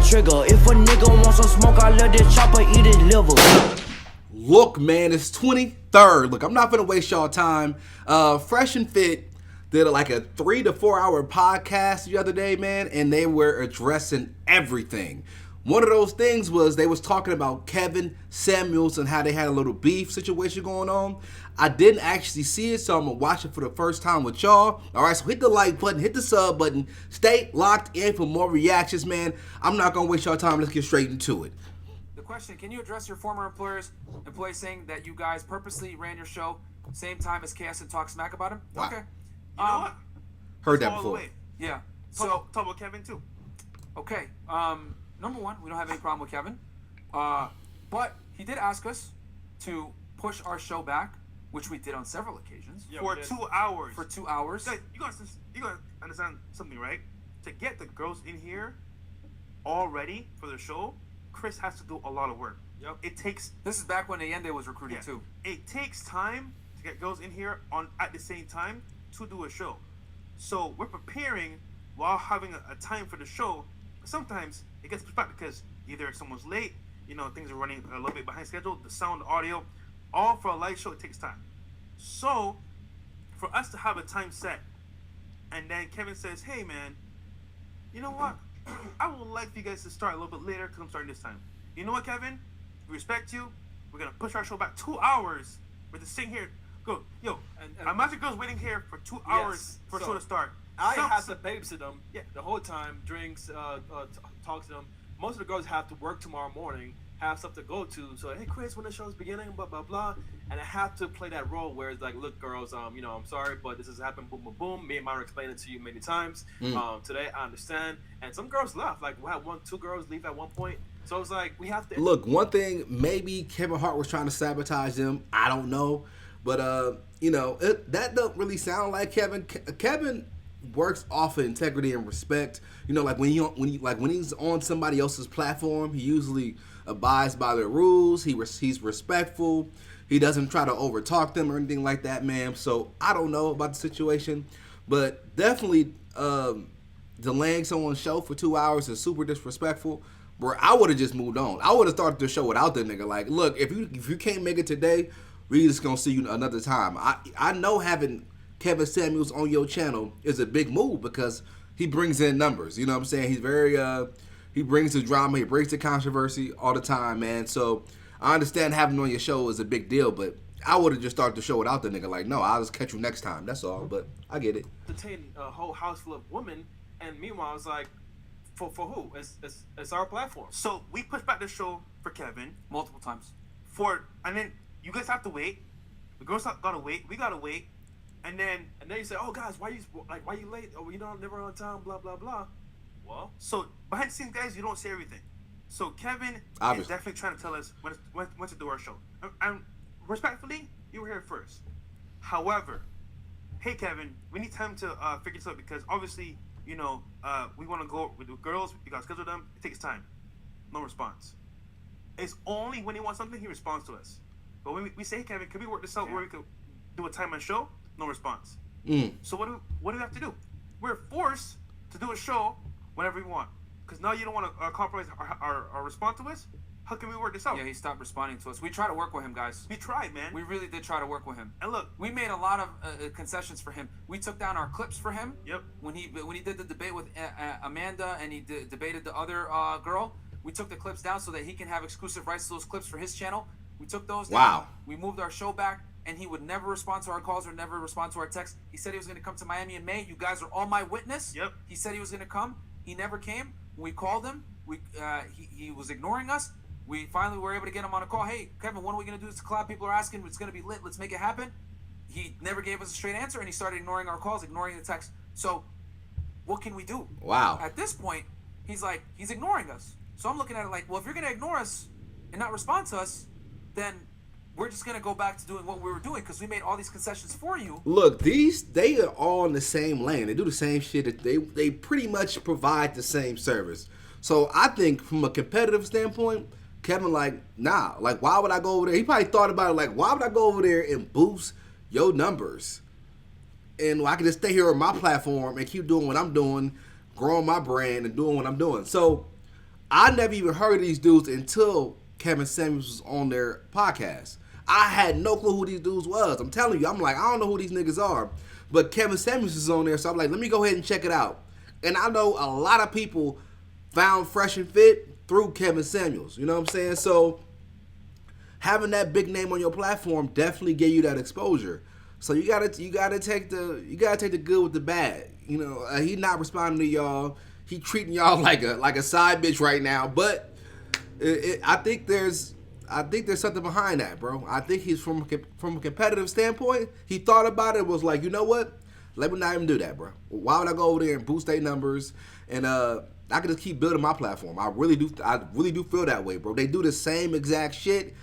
trigger. If a nigga wants some smoke, I let this chopper eat his liver. Look, man, it's 23rd. Look, I'm not gonna waste y'all time. Freshandfit did like a 3 to 4 hour podcast the other day, man, and they were addressing everything. One of those things was they was talking about Kevin Samuels and how they had a little beef situation going on. I didn't actually see it, so I'm gonna watch it for the first time with y'all. All right, so hit the like button, hit the sub button, stay locked in for more reactions, man. I'm not gonna waste y'all time. Let's get straight into it. The question: can you address your former employees saying that you guys purposely ran your show same time as KS and talk smack about him? Wow. Okay. You know what? Heard that All the before. way. Yeah. Talk about Kevin too. Okay. Number one, we don't have any problem with Kevin, but he did ask us to push our show back, which we did on several occasions. Yeah, for 2 hours. For 2 hours. Guys, you gotta understand something, right? To get the girls in here all ready for the show, Kris has to do a lot of work. Yep. It takes. This is back when Allende was recruiting too. It takes time to get girls in here at the same time to do a show. So we're preparing while having a time for the show. But sometimes it gets pushed back because either someone's late, things are running a little bit behind schedule, the sound, the audio, all for a live show, it takes time. So for us to have a time set, and then Kevin says, hey man, you know what? I would like for you guys to start a little bit later because I'm starting this time. You know what, Kevin? We respect you. We're going to push our show back 2 hours. We're just sitting here. Go, yo, imagine girls waiting here for 2 hours for the show to start. I have to babysit them the whole time, drinks, talk to them. Most of the girls have to work tomorrow morning, have stuff to go to. So, hey, Kris, when the show's beginning, blah, blah, blah. And I have to play that role where it's like, look, girls, I'm sorry, but this has happened, boom, boom, boom. Me and Myra explained it to you many times. Today, I understand. And some girls left. Like, we had 2 girls leave at one point. So it's like, we have to... Look, one thing, maybe Kevin Hart was trying to sabotage them. I don't know. But, that don't really sound like Kevin. Kevin works off of integrity and respect. Like when he's on somebody else's platform, he usually abides by their rules. He's respectful. He doesn't try to overtalk them or anything like that, man. So I don't know about the situation, but definitely delaying someone's show for 2 hours is super disrespectful. Bro, I would have just moved on. I would have started the show without that nigga. Like, look, if you can't make it today, we just gonna see you another time. I know having Kevin Samuels on your channel is a big move because he brings in numbers. You know what I'm saying? He's very he brings the drama, he brings the controversy all the time, man. So I understand having him on your show is a big deal, but I would have just started the show without the nigga. Like, no, I'll just catch you next time. That's all. But I get it. Entertain a whole house full of women, and meanwhile, it's like, for who? It's our platform. So we pushed back the show for Kevin Multiple times. And then you guys have to wait. The girls gotta wait. We gotta wait. And then you say, oh guys, why you late? Oh, never on time. Blah blah blah. Well, so behind the scenes, guys, you don't see everything. So Kevin is definitely trying to tell us when to do our show. And respectfully, you were here first. However, hey Kevin, we need time to figure this out because obviously, we want to go with the girls. We got to schedule them. It takes time. No response. It's only when he wants something he responds to us. But when we say, hey Kevin, can we work this out where we could do a time on show? No response. So what do we have to do? We're forced to do a show whenever we want. Because now you don't want to compromise our response to us? How can we work this out? Yeah, he stopped responding to us. We tried to work with him, guys. We tried, man. We really did try to work with him. And look, we made a lot of concessions for him. We took down our clips for him. Yep. When he did the debate with Amanda and he debated the other girl, we took the clips down so that he can have exclusive rights to those clips for his channel. We took those down. Wow. We moved our show back, and he would never respond to our calls or never respond to our texts. He said he was going to come to Miami in May. You guys are all my witness. Yep. He said he was going to come. He never came. When we called him, he was ignoring us. We finally were able to get him on a call. Hey, Kevin, when are we going to do this collab? People are asking. It's going to be lit. Let's make it happen. He never gave us a straight answer, and he started ignoring our calls, ignoring the texts. So what can we do? Wow. At this point, he's ignoring us. So I'm looking at it like, well, if you're going to ignore us and not respond to us, then we're just going to go back to doing what we were doing because we made all these concessions for you. Look, they are all in the same lane. They do the same shit. They pretty much provide the same service. So I think from a competitive standpoint, Kevin, nah, why would I go over there? He probably thought about it, why would I go over there and boost your numbers? And I can just stay here on my platform and keep doing what I'm doing, growing my brand and doing what I'm doing. So I never even heard of these dudes until Kevin Samuels was on their podcast. I had no clue who these dudes was. I'm telling you, I'm like, I don't know who these niggas are. But Kevin Samuels is on there, so I'm like, let me go ahead and check it out. And I know a lot of people found Freshandfit through Kevin Samuels. You know what I'm saying? So having that big name on your platform definitely gave you that exposure. So you gotta take the good with the bad. You know, he not responding to y'all. He treating y'all like a side bitch right now. But I think there's something behind that, bro. I think he's from a competitive standpoint. He thought about it, was like, you know what? Let me not even do that, bro. Why would I go over there and boost their numbers? And I can just keep building my platform. I really do feel that way, bro. They do the same exact shit.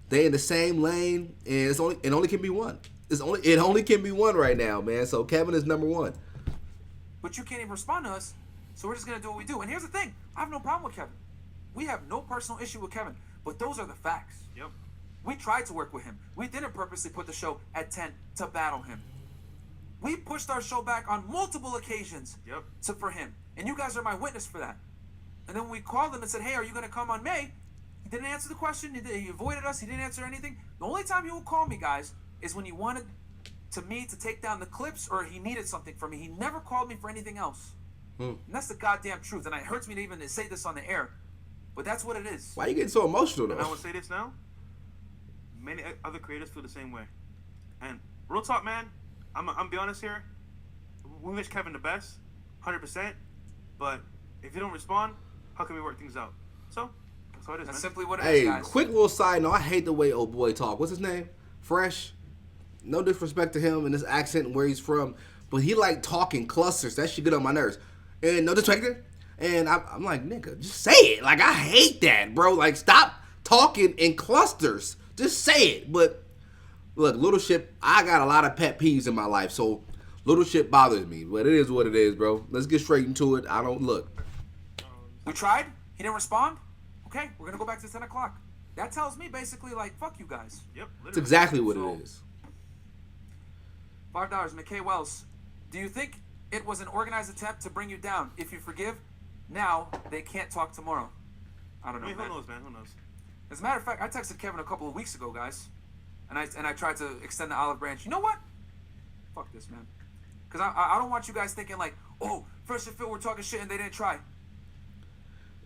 They in the same lane, and it only can be one. It only can be one right now, man. So Kevin is number one. But you can't even respond to us, so we're just gonna do what we do. And here's the thing: I have no problem with Kevin. We have no personal issue with Kevin, but those are the facts. Yep. We tried to work with him. We didn't purposely put the show at 10 to battle him. We pushed our show back on multiple occasions for him. And you guys are my witness for that. And then we called him and said, hey, are you going to come on May? He didn't answer the question. He avoided us. He didn't answer anything. The only time he will call me, guys, is when he wanted me to take down the clips or he needed something from me. He never called me for anything else. And that's the goddamn truth. And it hurts me to even say this on the air. But that's what it is. Why are you getting so emotional, though? And I will say this now. Many other creators feel the same way. And real talk, man, I'm be honest here. We wish Kevin the best, 100%. But if you don't respond, how can we work things out? So, that's what it is, That's man. simply what it Hey, is, guys. quick little side note. I hate the way old boy talk. What's his name? Fresh. No disrespect to him and his accent and where he's from, but he like talking clusters. That shit get on my nerves. And no disrespect. And I'm like, nigga, just say it. Like, I hate that, bro. Like, stop talking in clusters. Just say it. But look, little shit. I got a lot of pet peeves in my life, so little shit bothers me. But it is what it is, bro. Let's get straight into it. I don't look. We tried. He didn't respond. Okay, we're gonna go back to 10 o'clock. That tells me basically like, fuck you guys. Yep. That's exactly what it is. $5. McKay Wells. Do you think it was an organized attempt to bring you down? If you forgive, now they can't talk tomorrow. I don't know, I mean, man. who knows, man? Who knows? As a matter of fact, I texted Kevin a couple of weeks ago, guys, and I tried to extend the olive branch. You know what? Fuck this, man. Because I don't want you guys thinking like, oh, Freshandfit were talking shit and they didn't try.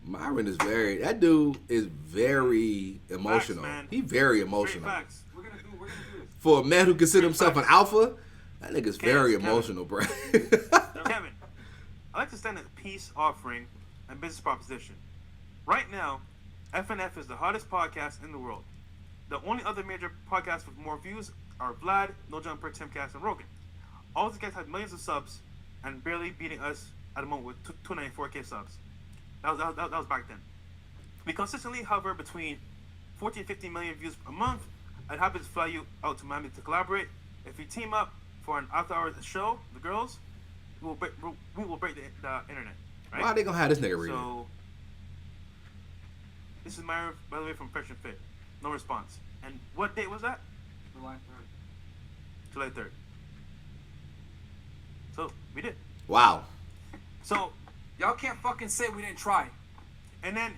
Myron is that dude is very emotional. Man. He very Straight emotional. facts. We're gonna do this. For a man who considers himself an alpha, that nigga's very Kevin. emotional, bro. Kevin, I like to stand a peace offering and business proposition. Right now, FNF is the hottest podcast in the world. The only other major podcasts with more views are Vlad, No Jumper, Timcast, and Rogan. All these guys have millions of subs and barely beating us at the moment with 294K subs. That was back then. We consistently hover between 40 and 50 million views a month. I'd happy to fly you out to Miami to collaborate. If we team up for an after-hours show, the girls, we will break the internet. Right? Why are they gonna have this nigga reading? So, this is Myra, by the way, from Freshandfit. No response. And what date was that? July 3rd. So, we did. Wow. So, Y'all can't fucking say we didn't try. and then,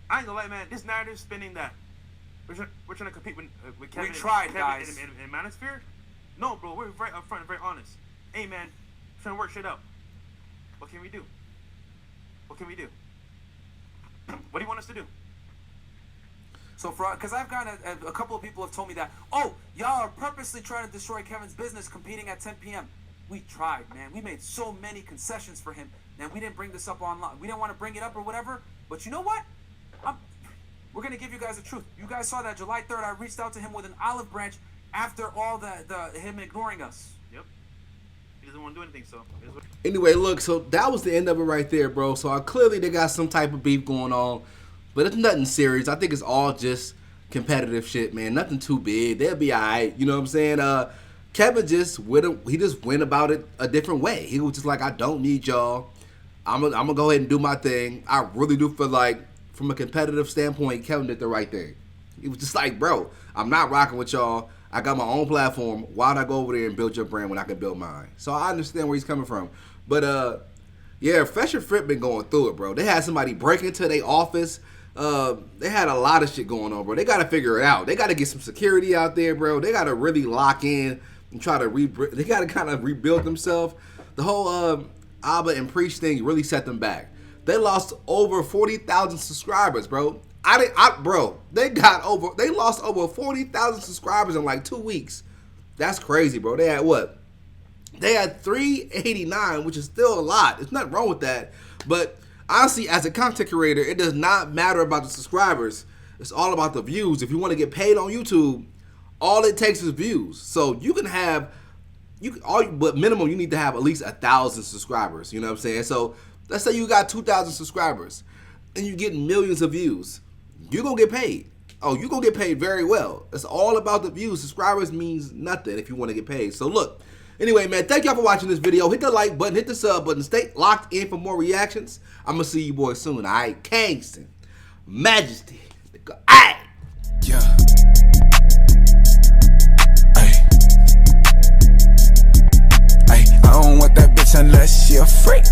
I ain't gonna lie, man, this narrative spinning that we're trying to compete with Kevin. tried, Kevin guys. In Manosphere? No, bro, we're very upfront and very honest. Hey, man, trying to work shit out. What can we do? What can we do? What do you want us to do? So because I've gotten a couple of people have told me that, oh, y'all are purposely trying to destroy Kevin's business competing at 10 p.m. We tried, man. We made so many concessions for him, and we didn't bring this up online. We didn't want to bring it up or whatever, but you know what? We're going to give you guys the truth. You guys saw that July 3rd, I reached out to him with an olive branch after all him ignoring us. Yep. He doesn't want to do anything, so. Anyway, look, so that was the end of it right there, bro. So clearly they got some type of beef going on, but it's nothing serious. I think it's all just competitive shit, man. Nothing too big. They'll be all right. You know what I'm saying? Kevin just went about it a different way. He was just like, I don't need y'all. I'm gonna go ahead and do my thing. I really do feel like, from a competitive standpoint, Kevin did the right thing. He was just like, bro, I'm not rocking with y'all. I got my own platform. Why'd I go over there and build your brand when I can build mine? So I understand where he's coming from. But Yeah, Freshandfit been going through it, bro. They had somebody break into their office. They had a lot of shit going on, bro. They got to figure it out. They got to get some security out there, bro. They got to really lock in and try to they got to kind of rebuild themselves. The whole Abba and Preach thing really set them back. They lost over 40,000 subscribers, bro. They lost over 40,000 subscribers in like 2 weeks. That's crazy, bro. They had what? They had 389, which is still a lot. There's nothing wrong with that. But honestly, as a content creator, it does not matter about the subscribers. It's all about the views. If you want to get paid on YouTube, all it takes is views. So you can have, but minimum you need to have at least 1,000 subscribers. You know what I'm saying? So let's say you got 2,000 subscribers and you get millions of views. You're going to get paid. Oh, you're going to get paid very well. It's all about the views. Subscribers means nothing if you want to get paid. So look. Anyway, man, thank y'all for watching this video. Hit the like button, hit the sub button. Stay locked in for more reactions. I'm going to see you boys soon. All right? Kingston. Majesty. Aight. Yeah. Ay. Ay, I don't want that bitch unless she a freak.